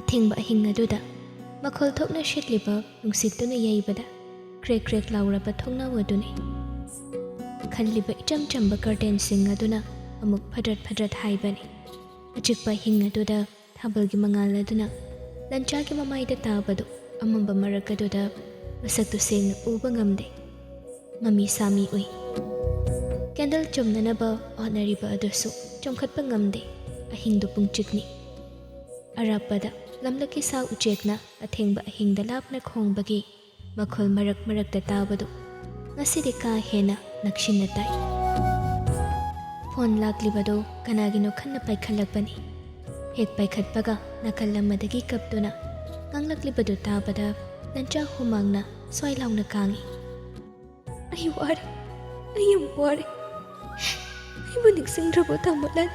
ꯑꯊꯦꯡꯕ ꯑꯍꯤꯡ ꯑꯗꯨꯗ ꯃꯈꯣꯜ ꯊꯣꯛꯅ ꯁꯤꯠꯂꯤꯕ ꯅꯨꯡꯁꯤꯠꯇꯨꯅ ꯌꯩꯕꯗ ꯀ꯭ꯔꯦꯛ ꯀ꯭ꯔꯦꯛ ꯂꯥꯎꯔꯕ ꯊꯣꯡꯅꯥꯎ ꯑꯗꯨꯅꯤ ꯈꯜꯂꯤꯕ ꯏꯆꯝ ꯆꯝꯕ ꯀꯔꯇꯦꯟꯁꯤꯡ ꯑꯗꯨꯅ ꯑꯃꯨꯛ ꯐꯗ꯭ꯔꯠ ꯐꯗ꯭ꯔꯠ ꯍꯥꯏꯕꯅꯤ ꯑꯆꯤꯛꯄ ꯑꯍꯤꯡ ꯑꯗꯨꯗ ꯊꯥꯕꯜꯒꯤ ꯃꯉꯥꯜ ꯑꯗꯨꯅ ꯂꯟꯆꯥꯒꯤ ꯃꯃꯥꯏꯗ ꯇꯥꯕꯗꯨ ꯑꯃꯝꯕ ꯃꯔꯛ ꯑꯗꯨꯗ ꯃꯁꯛꯇꯨ ꯁꯦꯡꯅ ꯎꯕ ꯉꯝꯗꯦ ꯃꯃꯤ ꯁꯥꯃꯤ ꯎꯏ ꯀꯦꯟꯗꯜ ꯆꯨꯝꯅꯅꯕ ꯍꯣꯠꯅꯔꯤꯕ ꯑꯗꯨꯁꯨ ꯆꯣꯡꯈꯠꯄ ꯉꯝꯗꯦ ꯑꯍꯤꯡꯗꯨ ꯄꯨꯡꯆꯤꯛꯅꯤ ꯑꯔꯥꯞꯄꯗ ꯂꯝꯂꯛꯀꯤ ꯁꯥ ꯎꯆꯦꯛꯅ ꯑꯊꯦꯡꯕ ꯑꯍꯤꯡꯗ ꯂꯥꯞꯅ ꯈꯣꯡꯕꯒꯤ ꯃꯈꯣꯜ ꯃꯔꯛ ꯃꯔꯛꯇ ꯇꯥꯕꯗꯨ ꯉꯁꯤꯗꯤ ꯀꯥ ꯍꯦꯟꯅ ꯅꯛꯁꯤꯟꯅ ꯇꯥꯏ ꯐꯣꯟ ꯂꯥꯛꯂꯤꯕꯗꯨ ꯀꯅꯥꯒꯤꯅꯣ ꯈꯟꯅ ꯄꯥꯏꯈꯠꯂꯛꯄꯅꯤ ꯍꯦꯛ ꯄꯥꯏꯈꯠꯄꯒ ꯅꯥꯀꯜ ꯑꯃꯗꯒꯤ ꯀꯞꯇꯨꯅ ꯉꯥꯡꯂꯛꯂꯤꯕꯗꯨ ꯇꯥꯕꯗ ꯂꯟꯆꯥ ꯍꯨꯃꯥꯡꯅ ꯁ꯭ꯋꯥꯏ ꯂꯥꯎꯅ ꯀꯥꯡꯉꯤ ꯑꯩ ꯋꯥꯔꯦ ꯑꯩ ꯌꯥꯝ ꯋꯥꯔꯦ ꯑꯩꯕꯨ ꯅꯤꯡꯁꯤꯡꯗ꯭ꯔꯕꯣ ꯇꯥꯃꯣꯂꯥꯟ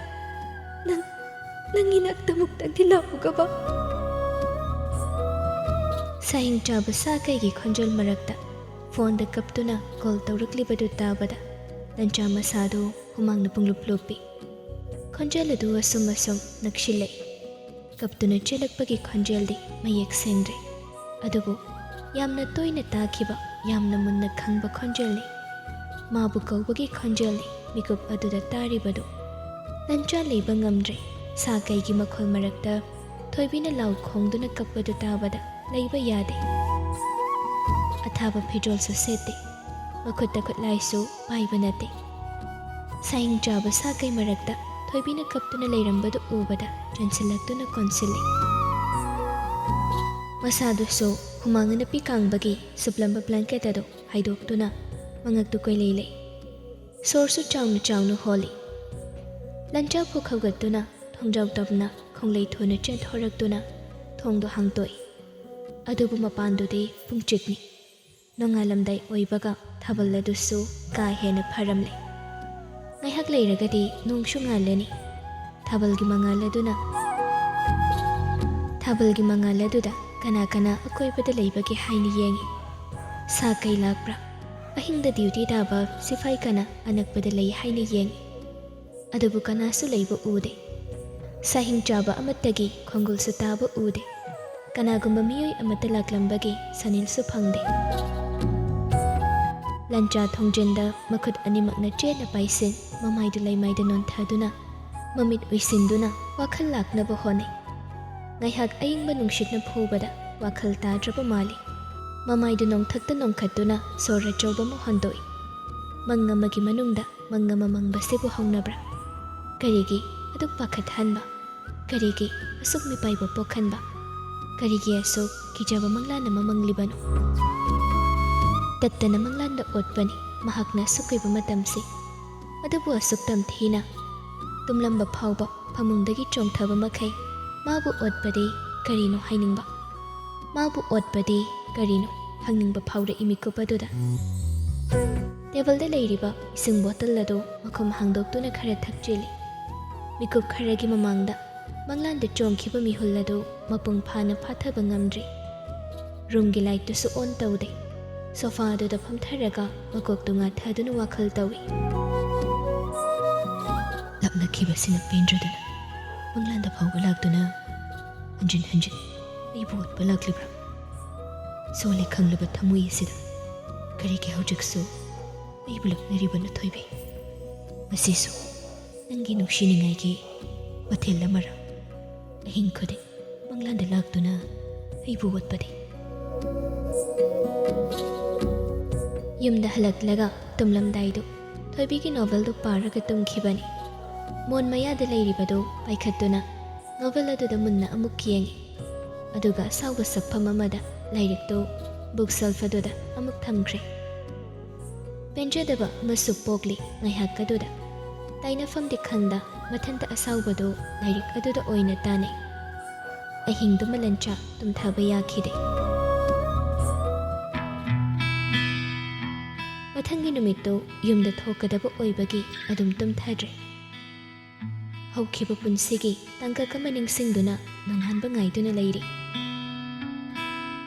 ꯅꯪꯒꯤ ꯅꯥꯛꯇ ꯑꯃꯨꯛꯇꯪꯗꯤ ꯂꯥꯛꯎꯒꯕ ꯁꯥꯍꯤꯡ ꯆꯥꯕ ꯁꯥ ꯀꯩꯒꯤ ꯈꯣꯟꯖꯦꯜ ꯃꯔꯛꯇ ꯐꯣꯟꯗ ꯀꯞꯇꯨꯅ ꯀꯣꯜ ꯇꯧꯔꯛꯂꯤꯕꯗꯨ ꯇꯥꯕꯗ ꯂꯟꯆꯥ ꯃꯁꯥꯗꯨ ꯍꯨꯃꯥꯡꯅ ꯄꯨꯡꯂꯨꯞ ꯂꯨꯞꯄꯤ ꯈꯣꯟꯖꯦꯜ ꯑꯗꯨ ꯑꯁꯨꯝ ꯅꯛꯁꯤꯜꯂꯛꯏ ꯀꯞꯇꯨꯅ ꯆꯦꯜꯂꯛꯄꯒꯤ ꯈꯣꯟꯖꯦꯜꯗꯤ ꯃꯌꯦꯛ ꯁꯦꯡꯗ꯭ꯔꯦ ꯑꯗꯨꯕꯨ ꯌꯥꯝꯅ ꯇꯣꯏꯅ ꯇꯥꯈꯤꯕ ꯌꯥꯝꯅ ꯃꯨꯟꯅ ꯈꯪꯕ ꯈꯣꯟꯖꯦꯜꯅꯤ ꯃꯥꯕꯨ ꯀꯧꯕꯒꯤ ꯈꯣꯟꯖꯦꯜꯅꯤ ꯃꯤꯀꯨꯞ ꯑꯗꯨꯗ ꯇꯥꯔꯤꯕꯗꯨ ꯂꯟꯆꯥ ꯂꯩꯕ ꯉꯝꯗ꯭ꯔꯦ ꯁꯥ ꯀꯩꯒꯤ ꯃꯈꯣꯜ ꯃꯔꯛꯇ ꯊꯣꯏꯕꯤꯅ ꯂꯥꯎ ꯈꯣꯡꯗꯨꯅ ꯀꯞꯄꯗꯨ ꯇꯥꯕꯗ ꯂꯩꯕ ꯌꯥꯗꯦ ꯑꯊꯥꯕ ꯐꯤꯖꯣꯜꯁꯨ ꯁꯦꯠꯇꯦ ꯃꯈꯨꯠꯇ ꯈꯨꯠꯂꯥꯏꯁꯨ ꯄꯥꯏꯕ ꯅꯠꯇꯦ ꯁꯥꯍꯤꯡ ꯆꯥꯕ ꯁꯥ ꯀꯩ ꯃꯔꯛꯇ ꯊꯣꯏꯕꯤꯅ ꯀꯞꯇꯨꯅ ꯂꯩꯔꯝꯕꯗꯨ ꯎꯕꯗ ꯆꯦꯟꯁꯤꯜꯂꯛꯇꯨꯅ ꯀꯣꯟꯁꯤꯜꯂꯤ ꯃꯁꯥꯗꯨꯁꯨ ꯍꯨꯃꯥꯡꯅ ꯅꯨꯄꯤ ꯀꯥꯡꯕꯒꯤ ꯁꯨꯞꯂꯝꯕ ꯕ꯭ꯂꯥꯡꯀꯦꯠ ꯑꯗꯨ ꯍꯥꯏꯗꯣꯛꯇꯨꯅ ꯃꯉꯛꯇꯨ ꯀꯣꯏꯂꯩ ꯂꯩ ꯁꯣꯔꯁꯨ ꯆꯥꯎꯅ ꯆꯥꯎꯅ ꯍꯣꯜꯂꯤ ꯂꯟꯆꯥ ꯄꯨꯛ ꯍꯧꯒꯠꯇꯨꯅ ꯊꯣꯡꯖꯥꯎ ꯇꯞꯅ ꯈꯣꯡꯂꯩ ꯊꯨꯅ ꯆꯦꯟꯊꯣꯔꯛꯇꯨꯅ ꯊꯣꯡꯗꯣ ꯍꯥꯡꯇꯣꯛꯏ ꯑꯗꯨꯕꯨ ꯃꯄꯥꯟꯗꯨꯗꯤ ꯄꯨꯡꯆꯤꯛꯅꯤ ꯅꯣꯡꯉꯥꯜꯂꯝꯗꯥꯏ ꯑꯣꯏꯕꯒ ꯊꯥꯕꯜ ꯑꯗꯨꯁꯨ ꯀꯥ ꯍꯦꯟꯅ ꯐꯔꯝꯂꯦ ꯉꯥꯏꯍꯥꯛ ꯂꯩꯔꯒꯗꯤ ꯅꯣꯡꯁꯨ ꯉꯥꯜꯂꯅꯤ ꯊꯥꯕꯜꯒꯤ ꯃꯉꯥꯜ ꯑꯗꯨꯗ ꯀꯅꯥ ꯀꯅꯥ ꯑꯀꯣꯏꯕꯗ ꯂꯩꯕꯒꯦ ꯍꯥꯏꯅ ꯌꯦꯡꯉꯤ ꯁꯥ ꯀꯩ ꯂꯥꯛꯄ꯭ꯔꯥ ꯑꯍꯤꯡꯗ ꯗ꯭ꯌꯨꯇꯤ ꯇꯥꯕ ꯁꯤꯐꯥꯏ ꯀꯅꯥ ꯑꯅꯛꯄꯗ ꯂꯩ ꯍꯥꯏꯅ ꯌꯦꯡꯉꯤ ꯑꯗꯨꯕꯨ ꯀꯅꯥꯁꯨ ꯂꯩꯕ ꯎꯗꯦ ꯁꯥꯍꯤꯡ ꯆꯥꯕ ꯑꯃꯠꯇꯒꯤ ꯈꯣꯡꯒꯨꯜꯁꯨ ꯇꯥꯕ ꯎꯗꯦ ꯀꯅꯥꯒꯨꯝꯕ ꯃꯤꯑꯣꯏ ꯑꯃꯠꯇ ꯂꯥꯛꯂꯝꯕꯒꯤ ꯁꯅꯤꯜꯁꯨ ꯐꯪꯗꯦ ꯂꯟꯆꯥ ꯊꯣꯡꯖꯤꯟꯗ ꯃꯈꯨꯠ ꯑꯅꯤꯃꯛꯅ ꯆꯦꯠꯅ ꯄꯥꯏꯁꯤꯟ ꯃꯃꯥꯏꯗꯨ ꯂꯩꯃꯥꯏꯗ ꯅꯣꯟꯊꯗꯨꯅ ꯃꯃꯤꯠ ꯎꯏꯁꯤꯟꯗꯨꯅ ꯋꯥꯈꯜ ꯂꯥꯛꯅꯕ ꯍꯣꯠꯅꯩ ꯉꯥꯏꯍꯥꯛ ꯑꯏꯪꯕ ꯅꯨꯡꯁꯤꯠꯅ ꯐꯨꯕꯗ ꯋꯥꯈꯜ ꯇꯥꯗ꯭ꯔꯕ ꯃꯥꯜꯂꯤ ꯃꯃꯥꯏꯗꯨ ꯅꯣꯡꯊꯛꯇ ꯅꯣꯡꯈꯠꯇꯨꯅ ꯁꯣꯔ ꯑꯆꯧꯕ ꯑꯃ ꯍꯣꯟꯗꯣꯛꯏ ꯃꯪ ꯑꯃꯒꯤ ꯃꯅꯨꯡꯗ ꯃꯪ ꯑꯃ ꯃꯪꯕꯁꯤꯕꯨ ꯍꯧꯅꯕ꯭ꯔꯥ ꯀꯔꯤꯒꯤ ꯑꯗꯨꯛ ꯄꯥꯈꯠꯍꯟꯕ ꯀꯔꯤꯒꯤ ꯑꯁꯨꯛ ꯃꯤꯄꯥꯏꯕ ꯄꯣꯛꯍꯟꯕ ꯀꯔꯤꯒꯤ ꯑꯁꯨꯛ ꯀꯤꯖꯕ ꯃꯪꯂꯥꯟ ꯑꯃ ꯃꯪꯂꯤꯕꯅꯣ ꯇꯠꯇꯅ ꯃꯪꯂꯥꯟꯗ ꯑꯣꯠꯄꯅꯤ ꯃꯍꯥꯛꯅ ꯑꯁꯨꯛ ꯀꯨꯏꯕ ꯃꯇꯝꯁꯤ ꯑꯗꯨꯕꯨ ꯑꯁꯨꯛ ꯇꯝꯊꯤꯅ ꯇꯨꯝꯂꯝꯕ ꯐꯥꯎꯕ ꯐꯃꯨꯡꯗꯒꯤ ꯆꯣꯡꯊꯕ ꯃꯈꯩ ꯃꯥꯕꯨ ꯑꯣꯠꯄꯗꯤ ꯀꯔꯤꯅꯣ ꯍꯥꯏꯅꯤꯡꯕ ꯃꯥꯕꯨ ꯑꯣꯠꯄꯗꯤ ꯀꯔꯤꯅꯣ ꯍꯪꯅꯤꯡꯕ ꯐꯥꯎꯔꯛꯏ ꯃꯤꯀꯨꯞ ꯑꯗꯨꯗ ꯇꯦꯕꯜꯗ ꯂꯩꯔꯤꯕ ꯏꯁꯤꯡ ꯕꯣꯇꯜ ꯑꯗꯨ ꯃꯈꯨꯝ ꯍꯥꯡꯗꯣꯛꯇꯨꯅ ꯈꯔ ꯊꯛꯆꯤꯜꯂꯤ ꯃꯤꯀꯨꯞ ꯈꯔꯒꯤ ꯃꯃꯥꯡꯗ ꯃꯪꯂꯥꯟꯗ ꯆꯣꯡꯈꯤꯕ ꯃꯤꯍꯨꯜ ꯑꯗꯨ ꯃꯄꯨꯡ ꯐꯥꯅ ꯐꯥꯊꯕ ꯉꯝꯗ꯭ꯔꯤ ꯔꯨꯝꯒꯤ ꯂꯥꯏꯠꯇꯨꯁꯨ ꯑꯣꯟ ꯇꯧꯗꯦ ꯁꯣꯐꯥ ꯑꯗꯨꯗ ꯐꯝꯊꯔꯒ ꯃꯀꯣꯛꯇꯨ ꯉꯥꯊꯗꯨꯅ ꯋꯥꯈꯜ ꯇꯧꯏ ꯂꯥꯞꯅꯈꯤꯕꯁꯤꯅ ꯄꯦꯟꯗ꯭ꯔꯗꯨꯅ ꯃꯪꯂꯥꯟꯗ ꯐꯥꯎꯕ ꯂꯥꯛꯇꯨꯅ ꯍꯟꯖꯤꯟ ꯍꯟꯖꯤꯟ ꯑꯩꯕꯨ ꯑꯣꯠꯄ ꯂꯥꯛꯂꯤꯕ꯭ꯔꯥ ꯁꯣꯜꯂꯦ ꯈꯪꯂꯕ ꯊꯃꯣꯏ ꯑꯁꯤꯗ ꯀꯔꯤꯒꯤ ꯍꯧꯖꯤꯛꯁꯨ ꯑꯩꯕꯨ ꯂꯛꯅꯔꯤꯕꯅ ꯊꯣꯏꯕꯤ ꯃꯁꯤꯁꯨ ꯅꯪꯒꯤ ꯅꯨꯡꯁꯤꯅꯤꯡꯉꯥꯏꯒꯤ ꯃꯊꯦꯜ ꯑꯃꯔ ꯑꯍꯤꯡ ꯈꯨꯗꯤꯡ ꯃꯪꯂꯥꯟꯗ ꯂꯥꯛꯇꯨꯅ ꯑꯩꯕꯨ ꯑꯣꯠꯄꯗꯤ ꯌꯨꯝꯗ ꯍꯜꯂꯛꯂꯒ ꯇꯨꯝꯂꯝꯗꯥꯏꯗꯨ ꯊꯣꯏꯕꯤꯒꯤ ꯅꯣꯚꯦꯜꯗꯨ ꯄꯥꯔꯒ ꯇꯨꯝꯈꯤꯕꯅꯤ ꯃꯣꯟ ꯃꯌꯥꯗ ꯂꯩꯔꯤꯕꯗꯨ ꯄꯥꯏꯈꯠꯇꯨꯅ ꯅꯣꯚꯦꯜ ꯑꯗꯨꯗ ꯃꯨꯟꯅ ꯑꯃꯨꯛ ꯌꯦꯡꯉꯤ ꯑꯗꯨꯒ ꯑꯁꯥꯎꯕ ꯁꯛꯐꯝ ꯑꯃꯗ ꯂꯥꯏꯔꯤꯛꯇꯨ ꯕꯨꯛ ꯁꯦꯜꯐ ꯑꯗꯨꯗ ꯑꯃꯨꯛ ꯊꯝꯈ꯭ꯔꯦ ꯄꯦꯟꯖꯗꯕ ꯑꯃꯁꯨ ꯄꯣꯛꯂꯤ ꯉꯥꯏꯍꯥꯛ ꯑꯗꯨꯗ ꯇꯥꯏꯅꯐꯝꯗꯤ ꯈꯪꯗ ꯃꯊꯟꯇ ꯑꯁꯥꯎꯕꯗꯨ ꯂꯥꯏꯔꯤꯛ ꯑꯗꯨꯗ ꯑꯣꯏꯅ ꯇꯥꯅꯩ ꯑꯍꯤꯡꯗꯨꯃ ꯂꯟꯆꯥ ꯇꯨꯝꯊꯕ ꯌꯥꯈꯤꯗꯦ ꯃꯊꯪꯒꯤ ꯅꯨꯃꯤꯠꯇꯨ ꯌꯨꯝꯗ ꯊꯣꯛꯀꯗꯕ ꯑꯣꯏꯕꯒꯤ ꯑꯗꯨꯝ ꯇꯨꯝꯊꯗ꯭ꯔꯦ ꯍꯧꯈꯤꯕ ꯄꯨꯟꯁꯤꯒꯤ ꯇꯥꯡꯀꯛ ꯑꯃ ꯅꯤꯡꯁꯤꯡꯗꯨꯅ ꯅꯣꯡꯉꯥꯟꯕ ꯉꯥꯏꯗꯨꯅ ꯂꯩꯔꯤ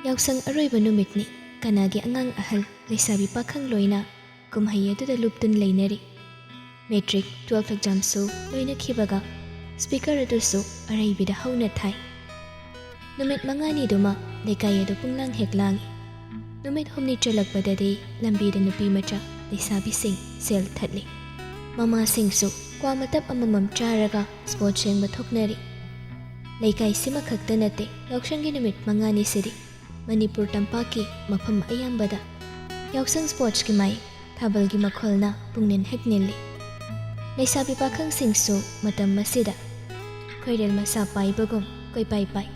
ꯌꯥꯎꯁꯪ ꯑꯔꯣꯏꯕ ꯅꯨꯃꯤꯠꯅꯤ ꯀꯅꯥꯒꯤ ꯑꯉꯥꯡ ꯑꯍꯜ ꯂꯩꯁꯥꯕꯤ ꯄꯥꯈꯪ ꯂꯣꯏꯅ ꯀꯨꯝꯍꯩ ꯑꯗꯨꯗ ꯂꯨꯞꯇꯨꯅ ꯂꯩꯅꯔꯤ ꯃꯦꯇ꯭ꯔꯤꯛ 12 ꯑꯦꯛꯖꯥꯝꯁꯨ ꯂꯣꯏꯅꯈꯤꯕꯒ ꯁ꯭ꯄꯤꯀꯔ ꯑꯗꯨꯁꯨ ꯑꯔꯩꯕꯤꯗ ꯍꯧꯅ ꯊꯥꯏ Numit manganiduma lekai adu punglang heklangi. Numit humni chalakpadadi lambi da nupi macha leisabi sing sel thatli. Mama singsu kwa matap amamam charaga sport seng bathoknari. Lekai sima khakta nate yaushangi numit mangani siri Manipur tampaki mafam ayambada yausang sports ki mai thabal gi makholna pungnin heknili. Leisabi pakhang singsu matam masida khoirel masa pai bagom koi pai pai.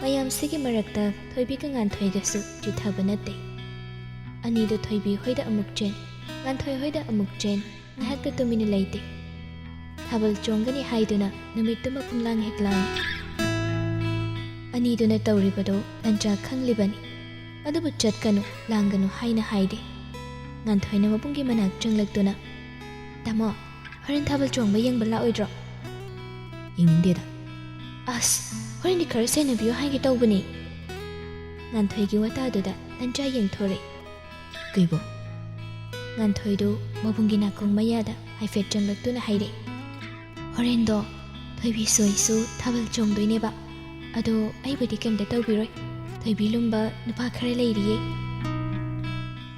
Mayam sigi marakta thoibi ka ngan thoigasu jithaba nate. Ani do thoibi hoida amuk chen ngan thoi hoida amuk chen ngahakta tumina leite. Thabal chongani haiduna numituma punglang heklang. Ani do na tawribado lancha khanglibani. Adubu chatkanu langanu haina haide. Ngan thoina mapunggi manak changlagtuna. Tamo, horen thabal chongba yengba laoidro. Yengdeda. As, horen di khara sena biyo haigi tawbani. Ngan thoigi wata aduda lancha yengthore. Kaibo. Ngan thoidu mapunggi nakong mayada haifet changlagtuna haide. Horen do, thoibi soisu thabal chongdoineba. Ado aibadi kemda tawbiroi. Thoibi lumba nupa khara leiriye.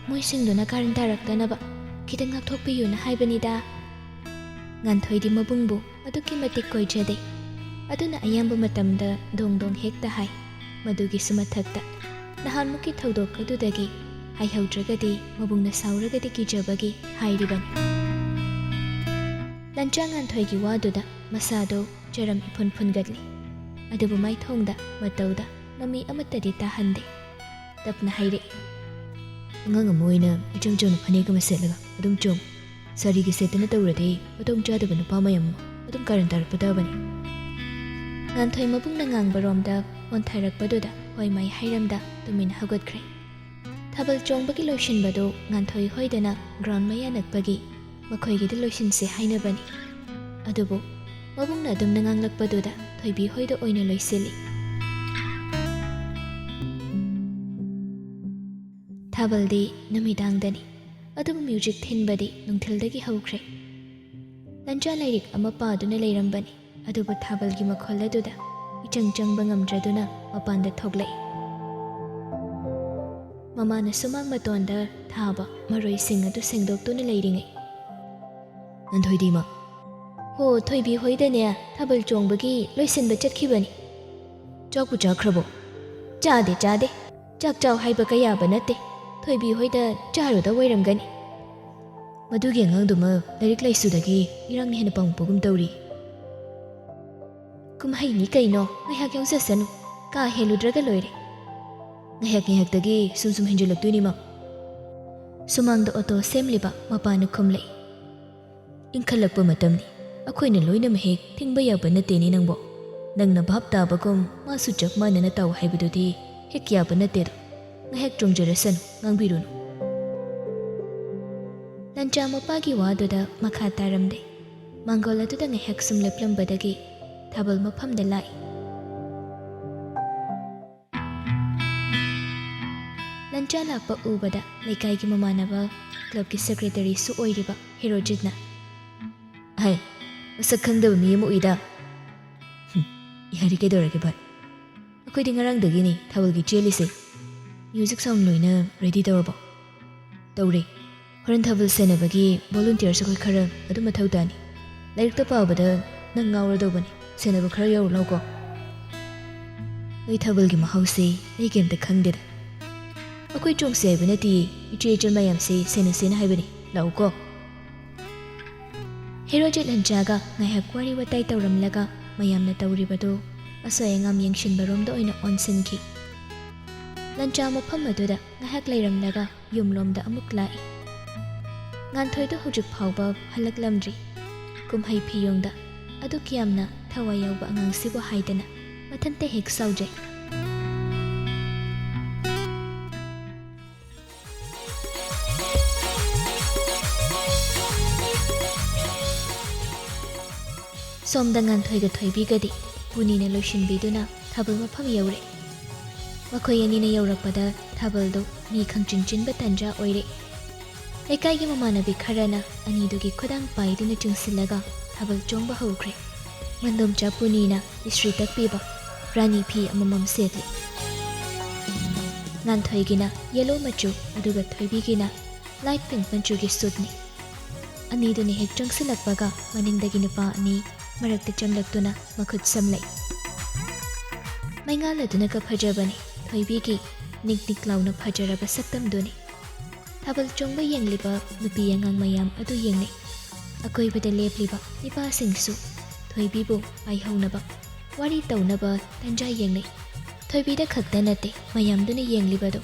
Moi singduna karan taraktanaba kitang ngakthokpiyu na haibanida. Ngan thoidi mabungbu aduki matik koijade. Aduna ayamba matamda dongdong hekta hai. Madugi sumathakta. Nahan muki thaudok adudagi hai haudragadi mabungna sauragadi kijabagi hairiban. Lancha ngan thoigi waduda masado jaram ipun pungadli. Adubu mai thongda matauda mami amatadi tahande. Tapna haire. Ngang amoina ichang chang phanega maselaga adum chong sari gi setana tawrade adum chadaba nupa mayam adum karan tarpada bani. Ngan thoi mabung na ngang baromda on thairakpaduda hoi mai hairamda tumin hagotkre. Thabal chongbagi loishin bado ngan thoi hoidana ground maya nakpagi makhoi gi loishin se haina bani. Adubu mabung na adum na ngang lakpaduda thoibi hoida oina loiseli. Thabaldi namidangdani adubu music thinbadi nungthildagi haukhre. Lancha lairik ama paduna leirambani adubu thabalgi makholladuda ichang changba ngamdraduna mapanda thoglai. Mamana sumang matonda thaba maroi sing adu sengdoktuna leiringai. Nandhoidima ho thoibi hoidane thabal chongbagi loisinba chatkibani. Chakpu chakrabo chade chak chaw haiba kayaba natte. Thoibi hoida charuda wairamgani. Madugi angangduma larik laisudagi irang hena pangpugum tawri. Kumhai ni kaino ngahak yangsasanu ka heludraga loire. Ngahak dagi sumsum hinjulaktuini ma. Sumangda auto semliba mapanu khumlei. Inkhalakpa matamni akhoina loina mahek thingba yaba nateni nangbo. Nangna bhab tabagum masu chakmana na taw haibududi hek yaba natedo. Ngahek chongjarasan ngangbirunu. Lancha mapagi waduda makha taramde. Mangol aduda ngahek sumleplambadagi thabal maphamda lai. Lancha lakpa ubada laikai gi mamanaba club ki secretary su oiriba Herojitna. Hai, masak khangdaba mi ama uida. Ihari kaidorage bhai. Akhoi ngarang dagini thabal gi chelise. Music song loina ready tawrabo. Tawre. Horan thabal senabagi volunteers akoi khara adu mathau tani. Lairikta pawbada nang ngawradobani. Senaba khara yaw lawko. Oi thabal gi mahause ei kemta khangdeda. Akoi chongse banati iche chal mayam se sena haibani. Lawko. Herojit lanchaga ngahak wari watai tawramlaga mayamna tawribado asoyangam yengshinbaromda oina onsinki. Lancha mafam aduda ngahak leiramlaga yumlomda amuk lai. Ngan thoidu hujik phawba halaklamdri. Kumhai phiyongda adu kiyamna thawai yawba angangsibo haidana mathante hek sauje. Somda ngan thoiga thoibigadi punina loishinbiduna thabal mafam yawre. Makhoi anina yawrakpada thabaldo mi khangchinchinba tanja oire. Lekai gi mamanabi kharana anidugi khodang paiduna chungsilaga thabal chongba hokre. Mandom cha punina isri takpiba ꯔꯥꯅꯤ ꯐꯤ ꯑꯃꯃꯝ ꯁꯦꯠꯂꯤ ꯉꯥꯟꯊꯣꯏꯒꯤꯅ yellow ꯃꯆꯨ ꯑꯗꯨꯒ ꯊꯣꯏꯕꯤꯒꯤꯅ light ꯄꯤꯡ ꯃꯆꯨꯒꯤ ꯁꯨꯠꯅꯤ ꯑꯅꯤꯗꯨꯅ ꯍꯦꯛ ꯆꯪꯁꯤꯜꯂꯛꯄꯒ ꯃꯅꯤꯡꯗꯒꯤ ꯅꯨꯄꯥ ꯑꯅꯤ ꯃꯔꯛꯇ ꯆꯪꯂꯛꯇꯨꯅ ꯃꯈꯨꯠ ꯁꯝꯂꯩ ꯃꯩꯉꯥꯜ ꯑꯗꯨꯅꯒ ꯐꯖꯕꯅꯤ ꯊꯣꯏꯕꯤꯒꯤ ꯅꯤꯛ ꯅꯤꯛ ꯂꯥꯎꯅ ꯐꯖꯔꯕ ꯁꯛꯇꯝꯗꯨꯅꯤ ꯊꯥꯕꯜ ꯆꯣꯡꯕ ꯌꯦꯡꯂꯤꯕ ꯅꯨꯄꯤ ꯑꯉꯥꯡ ꯃꯌꯥꯝ ꯑꯗꯨ ꯌꯦꯡꯅꯩ ꯑꯀꯣꯏꯕꯗ ꯂꯦꯞꯂꯤꯕ ꯅꯤꯄꯥꯁꯤꯡꯁꯨ ꯊꯣꯏꯕꯤꯕꯨ ꯄꯥꯏꯍꯧꯅꯕ ꯋꯥꯔꯤ ꯇꯧꯅꯕ ꯇꯟꯖꯥ ꯌꯦꯡꯅꯩ ꯊꯣꯏꯕꯤꯗ ꯈꯛꯇ ꯅꯠꯇꯦ ꯃꯌꯥꯝꯗꯨꯅ ꯌꯦꯡꯂꯤꯕꯗꯣ